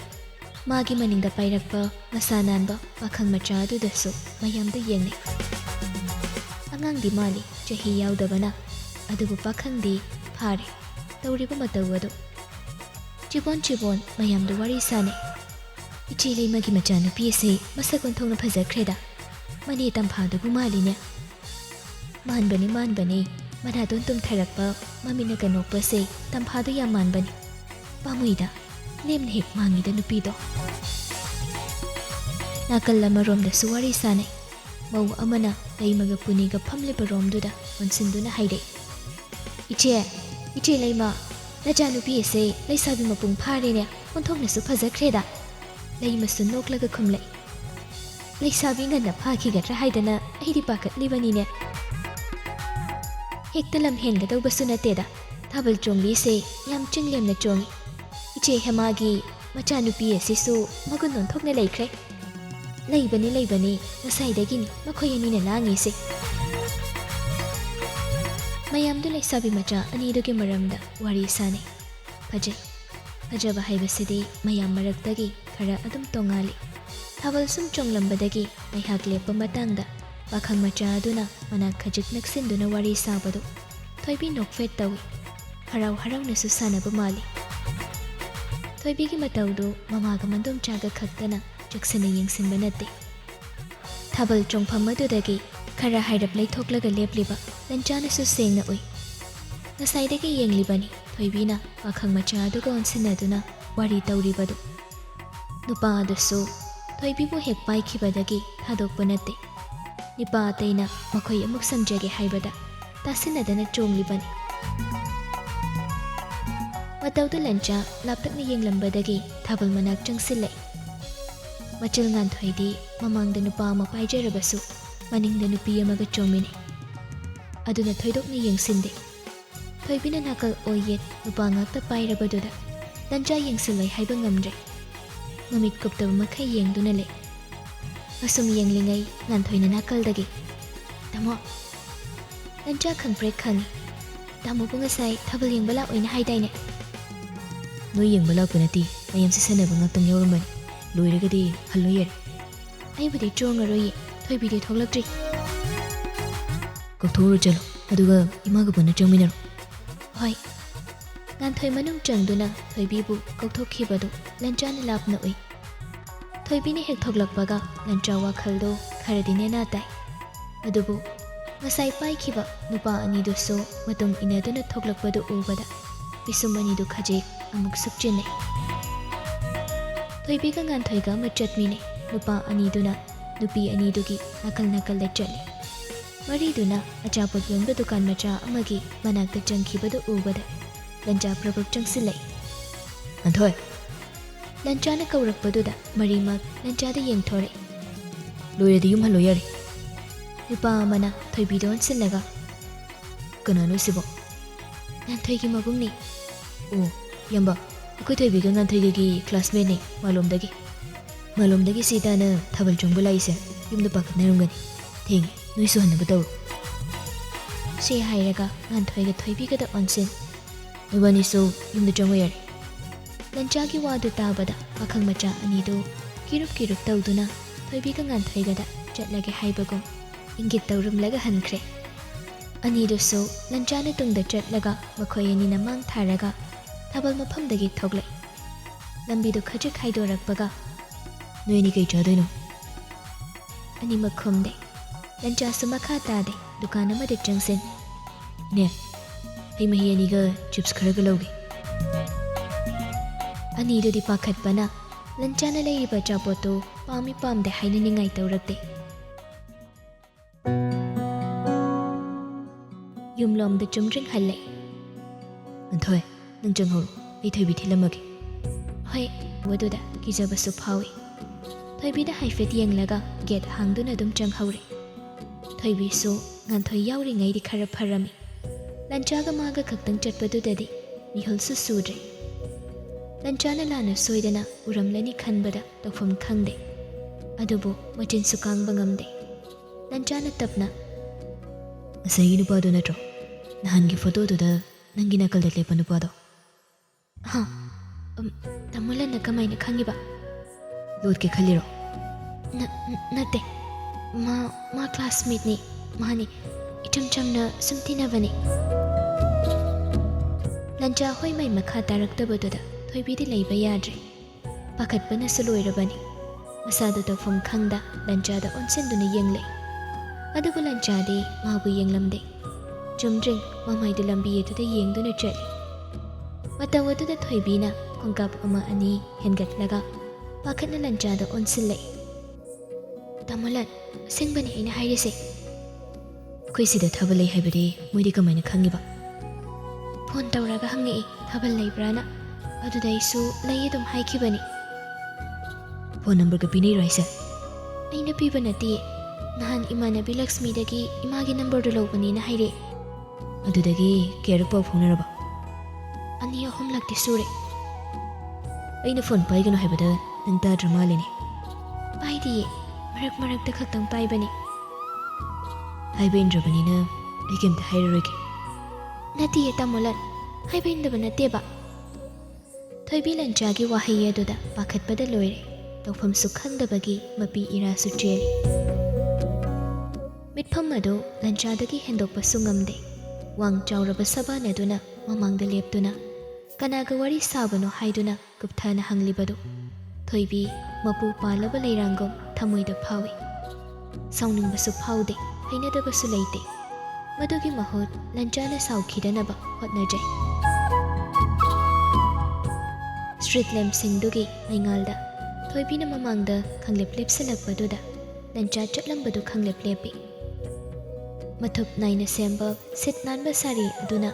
ꯃꯥꯒꯤ ꯃꯅꯤꯡꯗ ꯄꯥꯏꯔꯛꯄ ꯃꯁꯥ ꯅꯥꯟꯕ ꯄꯥꯈꯪ ꯃꯆꯥ ꯑꯗꯨꯗꯁꯨ ꯃꯌꯥꯝꯗ ꯌꯦꯡꯅꯩ ꯑꯉꯥꯡꯗꯤ ꯃꯥꯜꯂꯤ ꯆꯍꯤ ꯌꯥꯎꯗꯕꯅ ꯑꯗꯨꯕꯨ ꯄꯥꯈꯪꯗꯤ ꯐꯥꯔꯦ ꯇꯧꯔꯤꯕ ꯃꯇꯧ ꯑꯗꯨ ꯆꯤꯕꯣꯟ ꯃꯌꯥꯝꯗ ꯋꯥꯔꯤ ꯁꯥꯅꯩ ꯏꯆꯦ ꯂꯩꯃꯒꯤ ꯃꯆꯥꯅꯨꯄꯤ ꯑꯁꯤ ꯃꯁꯛ ꯑꯣꯟꯊꯣꯛꯅ ꯐꯖꯈ꯭ꯔꯦꯗ ꯃꯅꯦ ꯇꯝꯐꯥꯗꯨꯕꯨ ꯃꯥꯜꯂꯤꯅꯦ ꯃꯥꯟꯕꯅꯤ ꯃꯅꯥꯗꯣꯟ ꯇꯨꯝꯊꯔꯛꯄ ꯃꯃꯤꯠꯅꯒ ꯅꯣꯛꯄꯁꯦ ꯇꯝꯐꯥꯗꯨ ꯌꯥꯝ ꯃꯥꯟꯕꯅꯤ ꯄꯥꯝꯃꯨꯏꯗ ꯂꯦꯝꯅ ꯍꯦꯛ ꯃꯥꯡꯉꯤꯗ ꯅꯨꯄꯤꯗꯣ ꯅꯥꯀꯜ ꯑꯃꯔꯣꯝꯗꯁꯨ ꯋꯥꯔꯤ ꯁꯥꯅꯩ ꯃꯧ ꯑꯃꯅ ꯂꯩꯃꯒ ꯄꯨꯅꯤꯒ ꯐꯝꯂꯤꯕ ꯔꯣꯝꯗꯨꯗ ꯑꯣꯟꯁꯤꯟꯗꯨꯅ ꯍꯥꯏꯔꯛꯏ ꯏꯆꯦ ꯂꯩꯃ ꯅꯆꯥꯅꯨꯄꯤ ꯑꯁꯦ ꯂꯩꯁꯥꯕꯤ ꯃꯄꯨꯡ ꯐꯥꯔꯦꯅꯦ ꯑꯣꯟꯊꯣꯛꯅꯁꯨ ꯐꯖꯈ꯭ꯔꯦꯗ ꯂꯩꯃꯁꯨ ꯅꯣꯛꯂꯒ ꯈꯨꯝꯂꯛꯏ ꯂꯩꯁꯥꯕꯤ ꯉꯟꯅ ꯐꯥꯈꯤꯒꯗ꯭ꯔꯥ ꯍꯥꯏꯗꯅ ꯑꯩꯗꯤ ꯄꯥꯈꯠꯂꯤꯕꯅꯤꯅꯦ ꯍꯦꯛꯇ ꯂꯝ ꯍꯦꯟꯒꯗꯧꯕꯁꯨ ꯅꯠꯇꯦꯗ ꯊꯥꯕꯜ ꯆꯣꯡꯕꯤꯁꯦ ꯌꯥꯝ ꯆꯤꯡꯂꯦꯝꯅ ꯆꯣꯡꯉꯤ ꯏꯆꯦ ꯍꯦꯃꯥꯒꯤ ꯃꯆꯥꯅꯨꯄꯤ ꯑꯁꯤꯁꯨ ꯃꯒꯨꯟ ꯑꯣꯟꯊꯣꯛꯅ ꯂꯩꯈ꯭ꯔꯦ ꯂꯩꯕꯅꯤ ꯉꯁꯥꯏꯗꯒꯤꯅꯤ ꯃꯈꯣꯏ ꯑꯅꯤꯅ ꯂꯥꯡꯉꯤꯁꯦ ꯃꯌꯥꯝꯗꯨ ꯂꯩꯁꯥꯕꯤ ꯃꯆꯥ ꯑꯅꯤꯗꯨꯒꯤ ꯃꯔꯝꯗ ꯋꯥꯔꯤ ꯁꯥꯅꯩ ꯐꯖꯕ ꯍꯥꯏꯕꯁꯤꯗꯤ ꯃꯌꯥꯝ ꯃꯔꯛꯇꯒꯤ ꯈꯔ ꯑꯗꯨꯝ ꯇꯣꯡꯉꯥꯜꯂꯤ ꯊꯥꯕꯜ ꯁꯨꯝ ꯆꯣꯡꯂꯝꯕꯗꯒꯤ ꯉꯥꯏꯍꯥꯛ ꯂꯦꯞꯄ ꯃꯇꯥꯡꯗ ꯄꯥꯈꯪ ꯃꯆꯥ ꯑꯗꯨꯅ ꯃꯅꯥꯛ ꯈꯖꯤꯛ ꯅꯛꯁꯤꯟꯗꯨꯅ ꯋꯥꯔꯤ ꯁꯥꯕꯗꯨ ꯊꯣꯏꯕꯤ ꯅꯣꯛꯐꯦꯠ ꯇꯧꯏ ꯍꯔꯥꯎꯅꯁꯨ ꯁꯥꯟꯅꯕ ꯃꯥꯜꯂꯤ ꯊꯣꯏꯕꯤꯒꯤ ꯃꯇꯧꯗꯨ ꯃꯃꯥꯒ ꯃꯟꯗꯣꯝꯆꯥꯒ ꯈꯛꯇꯅ ꯆꯦꯛꯁꯤꯟꯅ ꯌꯦꯡꯁꯤꯟꯕ ꯅꯠꯇꯦ ꯊꯥꯕꯜ ꯆꯣꯡꯐꯝ ꯑꯗꯨꯗꯒꯤ ꯈꯔ ꯍꯥꯏꯔꯞ ꯂꯩꯊꯣꯛꯂꯒ ꯂꯦꯞꯂꯤꯕ ꯂꯟꯆꯥꯅꯁꯨ ꯁꯦꯡꯅ ꯎꯏ ꯉꯁꯥꯏꯗꯒꯤ ꯌꯦꯡꯂꯤꯕꯅꯤ ꯊꯣꯏꯕꯤꯅ ꯄꯥꯈꯪ ꯃꯆꯥ ꯑꯗꯨꯒ ꯑꯣꯟꯁꯤꯟꯅꯗꯨꯅ ꯋꯥꯔꯤ ꯇꯧꯔꯤꯕꯗꯨ ꯅꯨꯄꯥ ꯑꯗꯨꯁꯨ ꯊꯣꯏꯕꯤꯕꯨ ꯍꯦꯛ ꯄꯥꯏꯈꯤꯕꯗꯒꯤ ꯊꯥꯗꯣꯛꯄ ꯅꯠꯇꯦ ꯅꯤꯄꯥ ꯑꯇꯩꯅ ꯃꯈꯣꯏ ꯑꯃꯨꯛ ꯁꯝꯖꯒꯦ ꯍꯥꯏꯕꯗ ꯇꯥꯁꯤꯟꯅꯗꯅ ꯆꯣꯡꯂꯤꯕꯅꯤ ꯃꯇꯧꯗꯨ ꯂꯟꯆꯥ ꯂꯥꯞꯇꯛꯅ ꯌꯦꯡꯂꯝꯕꯗꯒꯤ ꯊꯥꯕꯜ ꯃꯅꯥꯛ ꯆꯪꯁꯤꯜꯂꯛꯏ ꯃꯆꯜ ꯉꯥꯟꯊꯣꯏꯗꯤ ꯃꯃꯥꯡꯗ ꯅꯨꯄꯥ ꯑꯃ ꯄꯥꯏꯖꯔꯕꯁꯨ ꯃꯅꯤꯡꯗ ꯅꯨꯄꯤ ꯑꯃꯒ ꯆꯣꯡꯃꯤꯟꯅꯩ ꯑꯗꯨꯅ ꯊꯣꯏꯗꯣꯛꯅ ꯌꯦꯡꯁꯤꯟꯗꯦ ꯊꯣꯏꯕꯤꯅ ꯅꯥꯀꯜ ꯑꯣꯏꯌꯦꯠ ꯅꯨꯄꯥ ꯉꯥꯛꯇ ꯄꯥꯏꯔꯕꯗꯨꯗ ꯂꯟꯆꯥ ꯌꯦꯡꯁꯤꯜꯂꯣꯏ ꯍꯥꯏꯕ ꯉꯝꯗ꯭ꯔꯦ ꯃꯃꯤꯠ ꯀꯨꯞꯇꯕ ꯃꯈꯩ ꯌꯦꯡꯗꯨꯅ ꯂꯩ ꯑꯁꯨꯝ ꯌꯦꯡꯂꯤꯉꯩ ꯉꯥꯟꯊꯣꯏꯅ ꯅꯥꯀꯜꯗꯒꯤ ꯇꯥꯃꯣ ꯂꯟꯆꯥ ꯈꯪꯄ꯭ꯔꯦꯛ ꯈꯪꯉꯤ ꯇꯥꯃꯣꯕꯨ ꯉꯁꯥꯏ ꯊꯥꯕꯜ ꯌꯦꯡꯕ ꯂꯥꯛꯑꯣꯏꯅ ꯍꯥꯏꯗꯥꯏꯅꯦ ꯅꯣꯏ ꯌꯦꯡꯕ ꯂꯥꯛꯄ ꯅꯠꯇꯦ ꯃꯌꯥꯝꯁꯦ ꯁꯥꯟꯅꯕ ꯉꯥꯛꯇꯪ ꯌꯥꯎꯔꯝꯕꯅꯤ ꯂꯣꯏꯔꯒꯗꯤ ꯍꯜꯂꯣ ꯌꯥꯔꯦ ꯑꯩꯕꯨꯗꯤ ꯆꯣꯡꯉꯔꯣꯏꯌꯦ ꯊꯣꯏꯕꯤꯗꯤ ꯊꯣꯛꯂꯛꯇ꯭ꯔꯤ ꯀꯧꯊꯣꯛꯎꯔ ꯆꯠꯂꯣ ꯑꯗꯨꯒ ꯏꯃꯥꯒ ꯄꯨꯟꯅ ꯆꯪꯃꯤꯟꯅꯔꯣ ꯍꯣꯏ ꯉꯥꯟꯊꯣꯏ ꯃꯅꯨꯡ ꯆꯪꯗꯨꯅ ꯊꯣꯏꯕꯤꯕꯨ ꯀꯧꯊꯣꯛꯈꯤꯕꯗꯨ ꯂꯟꯆꯥꯅ ꯂꯥꯞꯅ ꯎꯏ ꯊꯣꯏꯕꯤꯅ ꯍꯦꯛ ꯊꯣꯛꯂꯛꯄꯒ ꯂꯟꯆꯥ ꯋꯥꯈꯜꯗꯣ ꯈꯔꯗꯤ ꯅꯦꯅꯥ ꯇꯥꯏ ꯑꯗꯨꯕꯨ ꯉꯁꯥꯏ ꯄꯥꯏꯈꯤꯕ ꯅꯨꯄꯥ ꯑꯅꯤꯗꯨꯁꯨ ꯃꯇꯨꯡ ꯏꯟꯅꯗꯨꯅ ꯊꯣꯛꯂꯛꯄꯗꯨ ꯎꯕꯗ ꯄꯤꯁꯨꯝ ꯑꯅꯤꯗꯨ ꯈꯖꯤꯛ ꯑꯃꯨꯛ ꯁꯨꯞꯆꯤꯟꯅꯩ ꯊꯣꯏꯕꯤꯒ ꯉꯥꯟꯊꯣꯏꯒ ꯑꯃ ꯆꯠꯃꯤꯟꯅꯩ ꯅꯨꯄꯥ ꯑꯅꯤꯗꯨꯅ ꯅꯨꯄꯤ ꯑꯅꯤꯗꯨꯒꯤ ꯅꯥꯀꯜꯗ ꯆꯠꯂꯤ ꯃꯔꯤꯗꯨꯅ ꯑꯆꯥꯄꯣꯠ ꯌꯣꯟꯕ ꯗꯨꯀꯥꯟ ꯃꯆꯥ ꯑꯃꯒꯤ ꯃꯅꯥꯛꯇ ꯆꯪꯈꯤꯕꯗꯨ ꯎꯕꯗ ꯂꯟꯆꯥ ꯄ꯭ꯔꯕꯛ ꯆꯪꯁꯤꯜꯂꯛꯏ ꯉꯥꯟꯊꯣꯏ ꯂꯟꯆꯥꯅ ꯀꯧꯔꯛꯄꯗꯨꯗ ꯃꯔꯤꯃꯛ ꯂꯟꯆꯥꯗ ꯌꯦꯡꯊꯣꯔꯛꯏ ꯂꯣꯏꯔꯗꯤ ꯌꯨꯝ ꯍꯜꯂꯣ ꯌꯥꯔꯦ ꯅꯨꯄꯥ ꯑꯃꯅ ꯊꯣꯏꯕꯤꯗ ꯑꯣꯟꯁꯤꯜꯂꯒ ꯀꯅꯥꯅꯣ ꯁꯤꯕꯣ ꯉꯥꯟꯊꯣꯏꯒꯤ ꯃꯕꯨꯡꯅꯤ ꯑꯣ ꯌꯥꯝꯕ ꯑꯩꯈꯣꯏ ꯊꯣꯏꯕꯤꯒ ꯉꯥꯟꯊꯣꯏꯒꯒꯤ ꯀ꯭ꯂꯥꯁꯃꯦꯠꯅꯦ ꯃꯥꯂꯣꯝꯗꯒꯤ ꯁꯤ ꯇꯥꯅ ꯊꯥꯕꯜ ꯆꯣꯡꯕ ꯂꯥꯛꯏꯁꯦ ꯌꯨꯝꯗ ꯄꯥꯈꯠꯅꯔꯝꯒꯅꯤ ꯊꯦꯡꯉꯦ ꯅꯣꯏꯁꯨ ꯍꯟꯅꯕ ꯇꯧꯔꯣ ꯁꯤ ꯍꯥꯏꯔꯒ ꯉꯥꯟꯊꯣꯏꯒ ꯊꯣꯏꯕꯤꯒꯗ ꯑꯣꯟꯁꯤꯟ ꯅꯣꯏꯕꯥꯅꯤꯁꯨ ꯌꯨꯝꯗ ꯆꯪꯉꯣ ꯌꯥꯔꯦ ꯂꯟꯆꯥꯒꯤ ꯋꯥꯗꯨ ꯇꯥꯕꯗ ꯄꯥꯈꯪ ꯃꯆꯥ ꯑꯅꯤꯗꯨ ꯀꯤꯔꯨꯞ ꯇꯧꯗꯨꯅ ꯊꯣꯏꯕꯤꯒ ꯉꯥꯟꯊꯣꯏꯒꯗ ꯆꯠꯂꯒꯦ ꯍꯥꯏꯕꯒꯨꯝ ꯏꯪꯒꯤꯠ ꯇꯧꯔꯝꯂꯒ ꯍꯟꯈ꯭ꯔꯦ ꯑꯅꯤꯗꯨꯁꯨ ꯂꯟꯆꯥꯅ ꯇꯨꯡꯗ ꯆꯠꯂꯒ ꯃꯈꯣꯏ ꯑꯅꯤꯅ ꯃꯥꯡ ꯊꯥꯔꯒ ꯊꯥꯕꯜ ꯃꯐꯝꯗꯒꯤ ꯊꯣꯛꯂꯛꯏ ꯂꯝꯕꯤꯗꯨ ꯈꯖꯤꯛ ꯍꯥꯏꯗꯣꯔꯛꯄꯒ ꯅꯣꯏ ꯑꯅꯤ ꯀꯩ ꯆꯥꯗꯣꯏꯅꯣ ꯑꯅꯤꯃꯛ ꯈꯨꯝꯗꯦ ꯂꯟꯆꯥꯁꯨ ꯃꯈꯥ ꯇꯥꯗꯦ ꯗꯨꯀꯥꯟ ꯑꯃꯗ ꯆꯪꯁꯤꯟ ꯏꯅꯦ ꯍꯩ ꯃꯍꯤ ꯑꯅꯤꯒ ꯆꯤꯞꯁ ꯈꯔꯒ ꯂꯧꯒꯦ ꯑꯅꯤꯗꯨꯗꯤ ꯄꯥꯈꯠꯄꯅ ꯂꯟꯆꯥꯅ ꯂꯩꯔꯤꯕ ꯑꯆꯥꯄꯣꯠꯇꯨ ꯄꯥꯝꯃꯤ ꯄꯥꯝꯗꯦ ꯍꯥꯏꯅꯅꯤꯡꯉꯥꯏ ꯇꯧꯔꯛꯇꯦ ꯌꯨꯝꯂꯣꯝꯗ ꯆꯨꯝꯗ꯭ꯔꯤꯡ ꯍꯜꯂꯛꯏ ꯉꯥꯟꯊꯣꯏ ꯅꯪ ꯆꯪꯍꯧꯔꯣ ꯑꯩ ꯊꯣꯏꯕꯤ ꯊꯤꯜꯂꯝꯃꯒꯦ ꯍꯣꯏ ꯋꯥꯗꯨꯗ ꯀꯤꯖꯕꯁꯨ ꯐꯥꯎꯏ ꯊꯣꯏꯕꯤꯗ ꯍꯥꯏꯐꯦꯠ ꯌꯦꯡꯂꯒ ꯒꯦꯠ ꯍꯥꯡꯗꯨꯅ ꯑꯗꯨꯝ ꯆꯪꯍꯧꯔꯦ ꯊꯣꯏꯕꯤꯁꯨ ꯉꯥꯟꯊꯣꯏ ꯌꯥꯎꯔꯤꯉꯩꯗꯤ ꯈꯔ ꯐꯔꯝꯃꯤ ꯂꯟꯆꯥꯒ ꯃꯥꯒ ꯈꯛꯇꯪ ꯆꯠꯄꯗꯨꯗꯗꯤ ꯃꯤꯍꯨꯜꯁꯨ ꯁꯨꯗ꯭ꯔꯦ ꯂꯟꯆꯥꯅ ꯂꯥꯟꯅ ꯁꯣꯏꯗꯅ ꯎꯔꯝꯂꯅꯤ ꯈꯟꯕꯗ ꯇꯧꯐꯝ ꯈꯪꯗꯦ ꯑꯗꯨꯕꯨ ꯃꯆꯤꯟꯁꯨ ꯀꯥꯡꯕ ꯉꯝꯗꯦ ꯂꯟꯆꯥꯅ ꯇꯞꯅ ꯉꯁꯥꯏꯒꯤ ꯅꯨꯄꯥꯗꯣ ꯅꯠꯇ꯭ꯔꯣ ꯅꯍꯥꯟꯒꯤ ꯐꯣꯇꯣꯗꯨꯗ ꯅꯪꯒꯤ ꯅꯥꯀꯜꯗ ꯂꯦꯞꯄ ꯅꯨꯄꯥꯗꯣ ꯍꯥ ꯇꯥꯃꯣꯂꯟꯅ ꯀꯃꯥꯏꯅ ꯈꯪꯉꯤꯕ ꯂꯣꯠꯀꯦ ꯈꯜꯂꯤꯔꯣ ꯅꯠꯇꯦ ꯃꯥ ꯀ꯭ꯂꯥꯁꯃꯦꯠꯅꯤ ꯃꯥꯅꯤ ꯏꯆꯝ ꯆꯝꯅ ꯁꯨꯝ ꯇꯤꯟꯅꯕꯅꯤ ꯂꯟꯆꯥ ꯍꯣꯏ ꯃꯩ ꯃꯈꯥ ꯇꯥꯔꯛꯇꯕꯗꯨꯗ ꯊꯣꯏꯕꯤꯗꯤ ꯂꯩꯕ ꯌꯥꯗ꯭ꯔꯦ ꯄꯥꯈꯠꯄꯅꯁꯨ ꯂꯣꯏꯔꯕꯅꯤ ꯃꯁꯥꯗꯨ ꯇꯧꯐꯝ ꯈꯪꯗ ꯂꯟꯆꯥꯗ ꯑꯣꯟꯁꯤꯟꯗꯨꯅ ꯌꯦꯡꯂꯛꯏ ꯑꯗꯨꯕꯨ ꯂꯟꯆꯥꯗꯤ ꯃꯥꯕꯨ ꯌꯦꯡꯂꯝꯗꯦ ꯆꯨꯝꯗ꯭ꯔꯤꯡ ꯃꯃꯥꯏꯗꯨ ꯂꯝꯕꯤ ꯑꯗꯨꯗ ꯌꯦꯡꯗꯨꯅ ꯆꯠꯂꯤ ꯃꯇꯝ ꯑꯗꯨꯗ ꯊꯣꯏꯕꯤꯅ ꯈꯣꯡꯀꯥꯞ ꯑꯃ ꯑꯅꯤ ꯍꯦꯟꯒꯠꯂꯒ ꯄꯥꯈꯠꯅ ꯂꯟꯆꯥꯗ ꯑꯣꯟꯁꯤꯜꯂꯛꯏ ꯇꯥꯃꯣꯂꯟ ꯑꯁꯦꯡꯕꯅꯤ ꯑꯩꯅ ꯍꯥꯏꯔꯤꯁꯦ ꯑꯩꯈꯣꯏ ꯁꯤꯗ ꯊꯥꯕꯜ ꯂꯩ ꯍꯥꯏꯕꯗꯤ ꯃꯣꯏꯗꯤ ꯀꯃꯥꯏꯅ ꯈꯪꯉꯤꯕ ꯐꯣꯟ ꯇꯧꯔꯒ ꯍꯪꯉꯛꯏ ꯊꯥꯕꯜ ꯂꯩꯕ꯭ꯔꯥꯅ ꯑꯗꯨꯗ ꯑꯩꯁꯨ ꯂꯩ ꯑꯗꯨꯝ ꯍꯥꯏꯈꯤꯕꯅꯤ ꯐꯣꯟ ꯅꯝꯕꯔꯒ ꯄꯤꯅꯩꯔꯣ ꯍꯥꯏꯁꯦ ꯑꯩꯅ ꯄꯤꯕ ꯅꯠꯇꯦ ꯅꯍꯥꯟ ꯏꯃꯥꯟꯅꯕꯤ ꯂꯛꯁꯃꯤꯗꯒꯤ ꯏꯃꯥꯒꯤ ꯅꯝꯕꯔꯗꯨ ꯂꯧꯕꯅꯦꯅ ꯍꯥꯏꯔꯛꯑꯦ ꯑꯗꯨꯗꯒꯤ ꯀꯌꯥꯔꯛ ꯄꯥꯎ ꯐꯥꯎꯅꯔꯕ 2-3ꯂꯛꯇꯤ ꯁꯨꯔꯦ ꯑꯩꯅ ꯐꯣꯟ ꯄꯥꯏꯒꯅꯣ ꯍꯥꯏꯕꯗ ꯅꯪ ꯇꯥꯗ꯭ꯔ ꯃꯥꯜꯂꯤꯅꯦ ꯄꯥꯏꯗꯤꯌꯦ ꯃꯔꯛꯇ ꯈꯛꯇꯪ ꯄꯥꯏꯕꯅꯤ ꯍꯥꯏꯕ ꯏꯟꯗ꯭ꯔꯕꯅꯤꯅ ꯑꯩ ꯀꯩꯝꯇ ꯍꯥꯏꯔꯔꯣꯏꯒꯦ ꯅꯠꯇꯤꯌꯦ ꯇꯥꯃꯣꯂꯟ ꯍꯥꯏꯕ ꯏꯟꯗꯕ ꯅꯠꯇꯦꯕ ꯊꯣꯏꯕꯤ ꯂꯟꯆꯥꯒꯤ ꯋꯥꯍꯩ ꯑꯗꯨꯗ ꯄꯥꯈꯠꯄꯗ ꯂꯣꯏꯔꯦ ꯇꯧꯐꯝꯁꯨ ꯈꯪꯗꯕꯒꯤ ꯃꯄꯤ ꯏꯔꯥꯁꯨ ꯆꯦꯜꯂꯤ ꯃꯤꯠꯐꯝ ꯑꯗꯨ ꯂꯟꯆꯥꯗꯒꯤ ꯍꯦꯟꯗꯣꯛꯄꯁꯨ ꯉꯝꯗꯦ ꯋꯥꯡ ꯆꯥꯎꯔꯕ ꯁꯕꯥꯟ ꯑꯗꯨꯅ ꯃꯃꯥꯡꯗ ꯂꯦꯞꯇꯨꯅ ꯀꯅꯥꯒ ꯋꯥꯔꯤ ꯁꯥꯕꯅꯣ ꯍꯥꯏꯗꯨꯅ ꯀꯨꯞꯊꯅ ꯍꯪꯂꯤꯕꯗꯨ ꯊꯣꯏꯕꯤ ꯃꯄꯨ ꯄꯥꯜꯂꯕ ꯂꯩꯔꯥꯡꯒꯨꯝ ꯊꯃꯣꯏꯗ ꯐꯥꯎꯏ ꯁꯥꯎꯅꯤꯡꯕꯁꯨ ꯐꯥꯎꯗꯦ ꯍꯩꯅꯗꯕꯁꯨ ꯂꯩꯇꯦ ꯃꯗꯨꯒꯤ ꯃꯍꯨꯠ ꯂꯟꯆꯥꯅ ꯁꯥꯎꯈꯤꯗꯅꯕ ꯍꯣꯠꯅꯖꯩ ꯁ꯭ꯇ꯭ꯔꯤꯠ ꯂꯦꯝꯞꯁꯤꯡꯗꯨꯒꯤ ꯃꯩꯉꯥꯜꯗ ꯊꯣꯏꯕꯤꯅ ꯃꯃꯥꯡꯗ ꯈꯪꯂꯦꯞ ꯂꯦꯞꯁꯤꯜꯂꯛꯄꯗꯨꯗ ꯂꯟꯆꯥ ꯆꯠꯂꯝꯕꯗꯨ ꯈꯪꯂꯦꯞ ꯂꯦꯞꯄꯤ ꯃꯊꯨꯞ ナꯏꯅ ꯁꯦꯝꯕ ꯁꯤꯠ ꯅꯥꯟꯕ ꯁꯥꯔꯤ ꯑꯗꯨꯅ